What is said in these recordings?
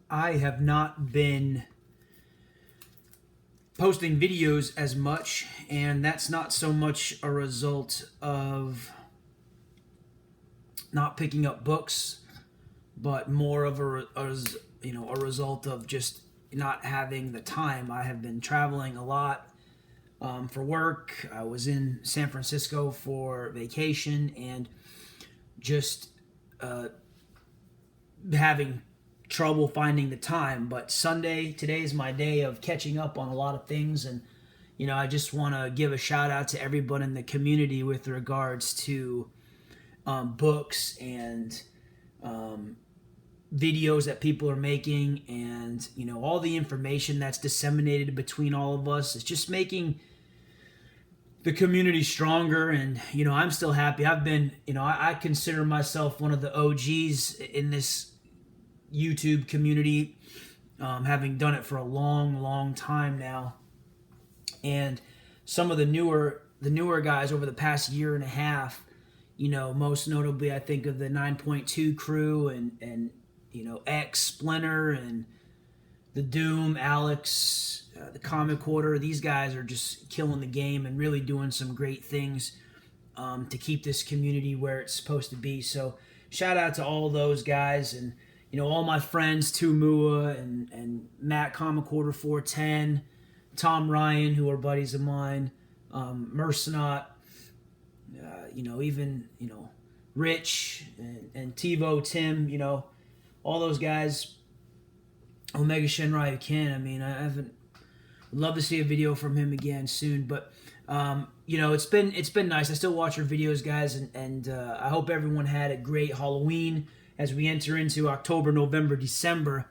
I have not been posting videos as much, and that's not so much a result of not picking up books, but more of a result of just not having the time. I have been traveling a lot for work. I was in San Francisco for vacation, and just having trouble finding the time. But today is my day of catching up on a lot of things, and I just want to give a shout out to everyone in the community with regards to books and videos that people are making, and all the information that's disseminated between all of us. It's just making the community stronger, and I'm still happy. I've been, I consider myself one of the OGs in this YouTube community, having done it for a long time now. And some of the newer guys over the past year and a half, most notably I think of the 9.2 crew and X, Splinter, and the Doom, Alex, the Comic Quarter. These guys are just killing the game and really doing some great things to keep this community where it's supposed to be. So shout out to all those guys, and all my friends, Tou Moua and Matt Comic Quarter 410, Tom Ryan, who are buddies of mine, Mercenot, even Rich and TiVo, Tim, all those guys, Omega Shenryu Ken. I mean, would love to see a video from him again soon. But it's been nice. I still watch your videos, guys, and I hope everyone had a great Halloween as we enter into October, November, December.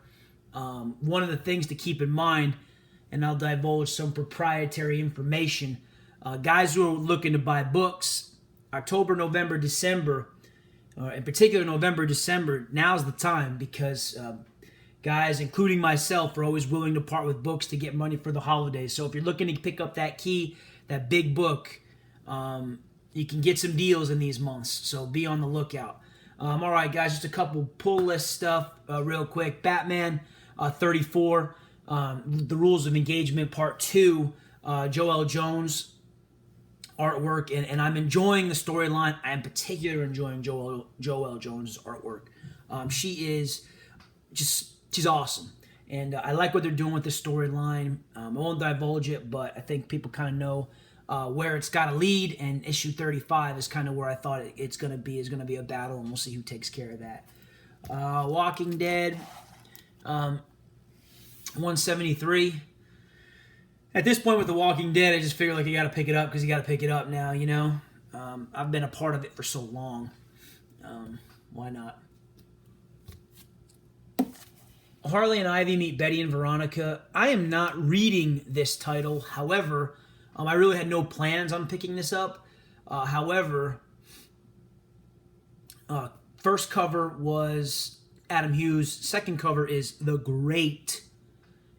One of the things to keep in mind, and I'll divulge some proprietary information, guys who are looking to buy books, October, November, December, in particular November, December, now's the time, because guys, including myself, are always willing to part with books to get money for the holidays. So if you're looking to pick up that key, that big book, you can get some deals in these months. So be on the lookout. All right, guys, just a couple pull list stuff real quick. Batman 34, The Rules of Engagement Part 2, JOELLE Jones artwork, and I'm enjoying the storyline. I'm particularly enjoying JOELLE Jones' artwork. She's awesome, and I like what they're doing with the storyline. I won't divulge it, but I think people kind of know where it's got to lead, and issue 35 is kind of where I thought it's going to be. Is going to be a battle, and we'll see who takes care of that. Walking Dead 173. At this point with The Walking Dead, I just figure like you got to pick it up because you got to pick it up now, I've been a part of it for so long. Why not? Harley and Ivy Meet Betty and Veronica. I am not reading this title. However, I really had no plans on picking this up. However, first cover was Adam Hughes. Second cover is the great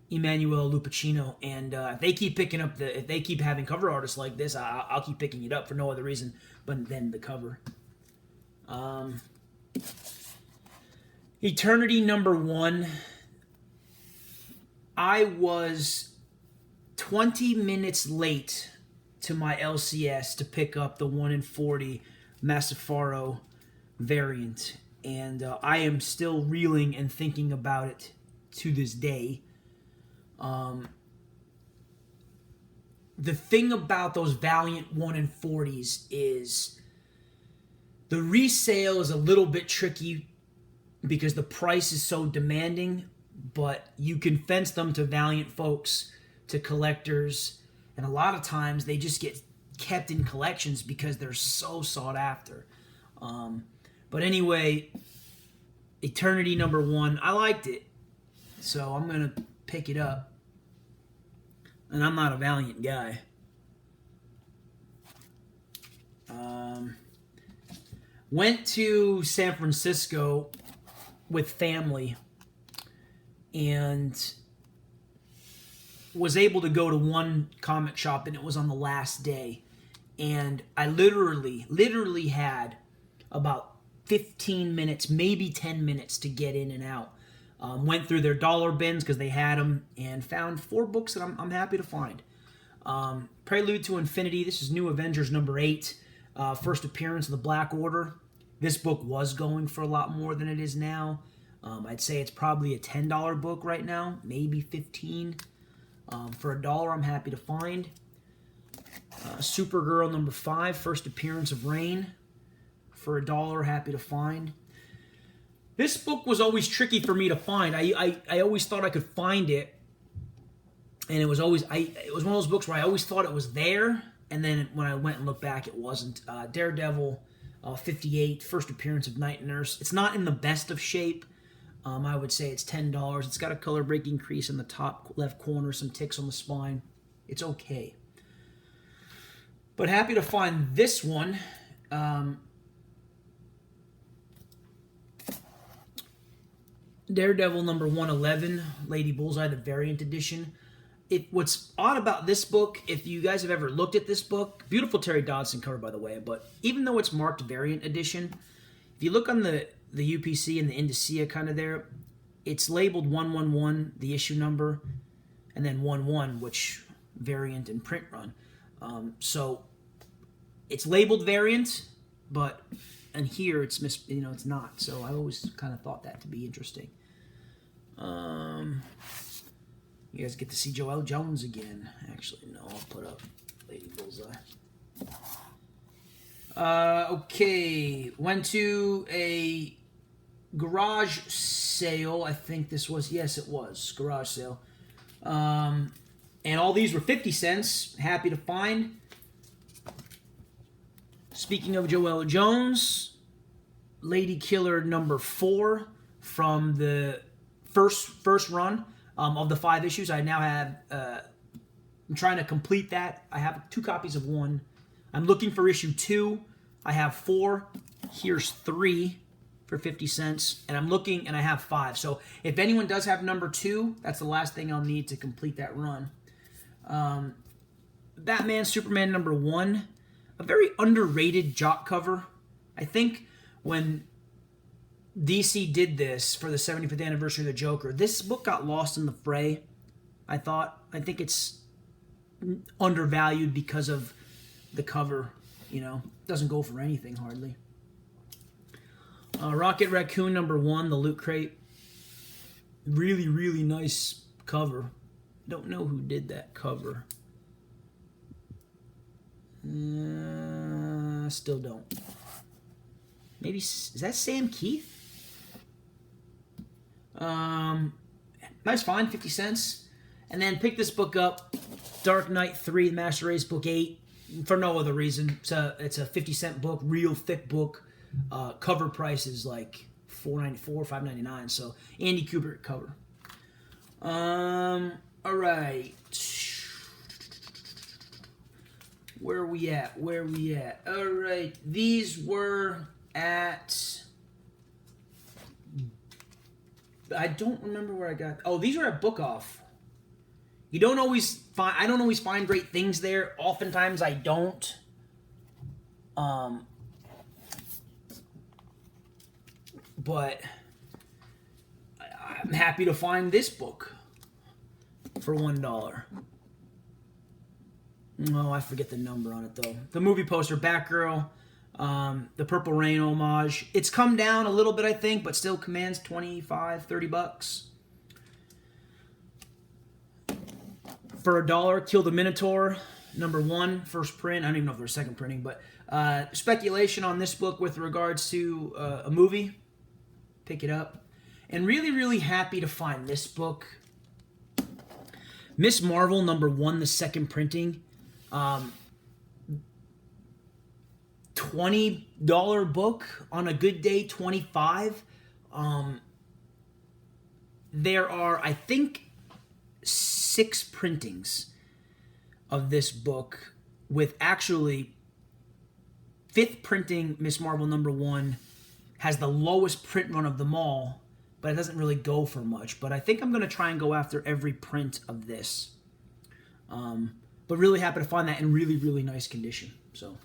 Emmanuel Lupacino. And if they keep if they keep having cover artists like this, I'll keep picking it up for no other reason but then the cover. Eternity #1. I was 20 minutes late to my LCS to pick up the 1 in 40 Massafaro variant, and I am still reeling and thinking about it to this day. The thing about those Valiant 1 in 40s is the resale is a little bit tricky because the price is so demanding, but you can fence them to Valiant folks, to collectors, and a lot of times they just get kept in collections because they're so sought after. But anyway, Eternity #1, I liked it, so I'm going to pick it up. And I'm not a Valiant guy. Went to San Francisco with family and was able to go to one comic shop, and it was on the last day. And I literally had about 15 minutes, maybe 10 minutes to get in and out. Went through their dollar bins because they had them and found 4 books that I'm happy to find. Prelude to Infinity. This is New Avengers number 8. First appearance of the Black Order. This book was going for a lot more than it is now. I'd say it's probably a $10 book right now, maybe $15. For $1, I'm happy to find. Supergirl number 5, first appearance of Reign. For $1, happy to find. This book was always tricky for me to find. I always thought I could find it, and it was always it was one of those books where I always thought it was there, and then when I went and looked back, it wasn't. Daredevil 58, first appearance of Night Nurse. It's not in the best of shape. I would say it's $10. It's got a color breaking crease in the top left corner, some ticks on the spine. It's okay. But happy to find this one. Daredevil number 111, Lady Bullseye, the variant edition. What's odd about this book, if you guys have ever looked at this book, beautiful Terry Dodson cover, by the way, but even though it's marked variant edition, if you look on the UPC and the indicia kind of there, it's labeled 111, the issue number, and then 11, which variant and print run. So it's labeled variant, but and here it's it's not. So I always kind of thought that to be interesting. You guys get to see Joelle Jones again. Actually, no, I'll put up Lady Bullseye. Okay, went to a garage sale. I think this was, yes, it was garage sale. And all these were 50 cents. Happy to find. Speaking of Joelle Jones, Lady Killer number 4 from the first run of the 5 issues. I now have, I'm trying to complete that. I have 2 copies of 1. I'm looking for issue 2. I have 4. Here's 3 for 50 cents. And I'm looking, and I have 5. So if anyone does have number 2, that's the last thing I'll need to complete that run. Batman Superman number 1. A very underrated jock cover. I think when DC did this for the 75th anniversary of the Joker, this book got lost in the fray, I think it's undervalued because of the cover, Doesn't go for anything, hardly. Rocket Raccoon number 1, the Loot Crate. Really, really nice cover. Don't know who did that cover. Still don't. Maybe, is that Sam Keith? Nice find, 50 cents. And then pick this book up, Dark Knight 3, Master Race book 8, for no other reason. It's a 50-cent book, real thick book. Cover price is like $4.94, $5.99. So Andy Kubert cover. All right. Where are we at? All right. These were at... I don't remember where I got... Oh, these were at Book Off. You don't always find... I don't always find great things there. Oftentimes I don't. But I'm happy to find this book for $1. Oh, I forget the number on it, though. The movie poster, Batgirl, the Purple Rain homage. It's come down a little bit, I think, but still commands $25, $30. For $1, Kill the Minotaur, number 1, first print. I don't even know if there's second printing, but speculation on this book with regards to a movie. Pick it up. And really, really happy to find this book. Miss Marvel, number 1, the second printing. $20 book, on a good day $25. There are, I think, 6 printings of this book, with actually 5th printing. Miss Marvel number 1 has the lowest print run of them all, but it doesn't really go for much. But I think I'm going to try and go after every print of this. But really happy to find that in really, really nice condition. So,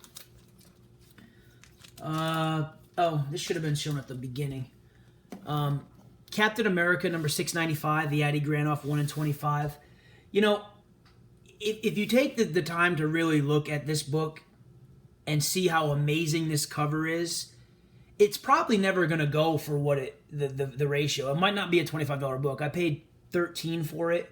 oh, this should have been shown at the beginning. Captain America number 695, the Addy Granoff 1 in 25. You know, if you take the time to really look at this book and see how amazing this cover is, it's probably never going to go for what the ratio. It might not be a $25 book. I paid $13 for it.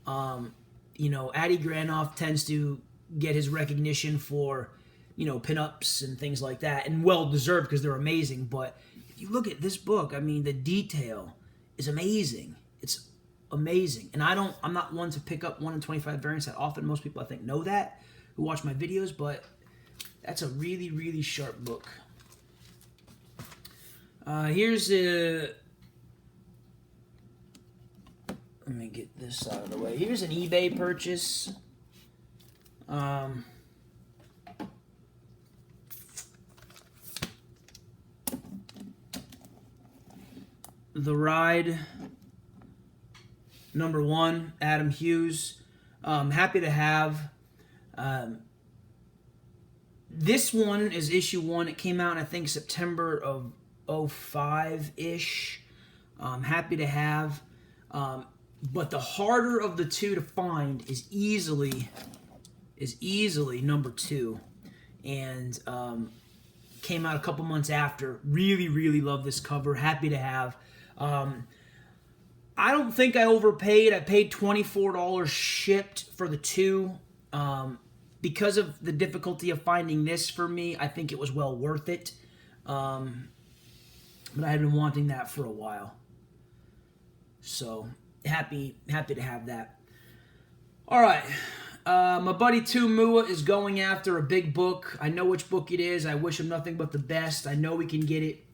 You know, Addy Granoff tends to get his recognition for, you know, pinups and things like that, and well deserved because they're amazing. But if you look at this book, I mean, the detail is amazing. It's amazing. And I'm not one to pick up 1 in 25 variants that often. Most people, I think, know that who watch my videos, but that's a really, really sharp book. Here's a... Let me get this out of the way. Here's an eBay purchase. The Ride, number 1, Adam Hughes. Happy to have. This one is issue 1. It came out in, I think, September of 05-ish. Happy to have. But the harder of the two to find is easily number 2. And came out a couple months after. Really, really love this cover. Happy to have. I don't think I overpaid. I paid $24 shipped for the 2. Because of the difficulty of finding this for me, I think it was well worth it. But I had been wanting that for a while. So, happy to have that. All right. My buddy Tou Moua is going after a big book. I know which book it is. I wish him nothing but the best. I know we can get it.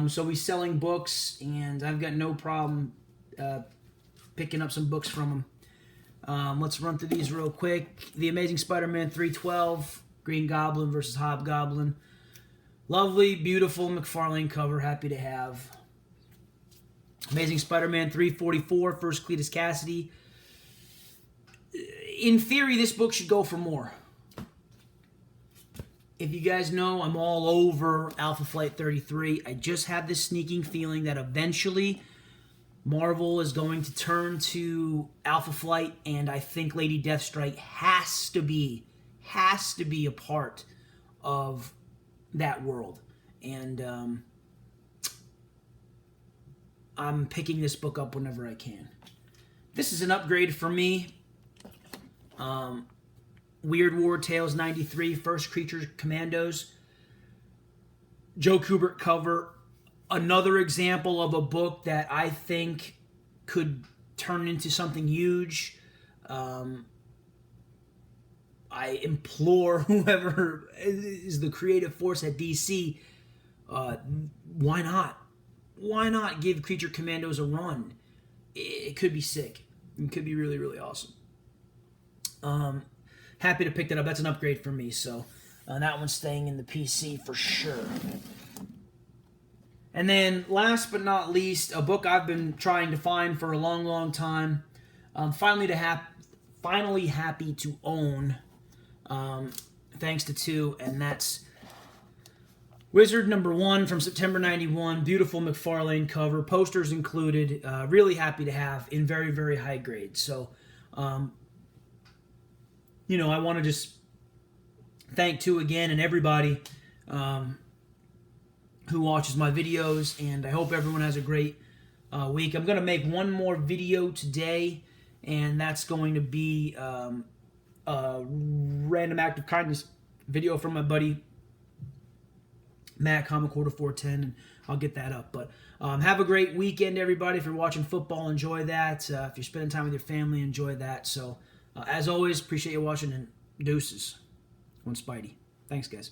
So he's selling books, and I've got no problem picking up some books from him. Let's run through these real quick. The Amazing Spider-Man 312, Green Goblin versus Hobgoblin. Lovely, beautiful McFarlane cover. Happy to have. Amazing Spider-Man 344, First Cletus Cassidy. In theory, this book should go for more. If you guys know, I'm all over Alpha Flight 33. I just have this sneaking feeling that eventually Marvel is going to turn to Alpha Flight, and I think Lady Deathstrike has to be a part of that world. And I'm picking this book up whenever I can. This is an upgrade for me. Weird War Tales 93, First Creature Commandos. Joe Kubert cover. Another example of a book that I think could turn into something huge. I implore whoever is the creative force at DC, why not? Why not give Creature Commandos a run? It could be sick. It could be really, really awesome. Happy to pick that up. That's an upgrade for me, so that one's staying in the PC for sure. And then, last but not least, a book I've been trying to find for a long, long time. Finally happy to own, thanks to Tou, and that's Wizard number 1 from September 91. Beautiful McFarlane cover, posters included. Really happy to have in very, very high grade. So, you know, I want to just thank Tou again and everybody who watches my videos, and I hope everyone has a great week. I'm going to make one more video today, and that's going to be a random act of kindness video from my buddy Matt, Comic Quarter 410, and I'll get that up. But have a great weekend, everybody. If you're watching football, enjoy that. If you're spending time with your family, enjoy that. So, as always, appreciate you watching, and deuces. One Spidey. Thanks, guys.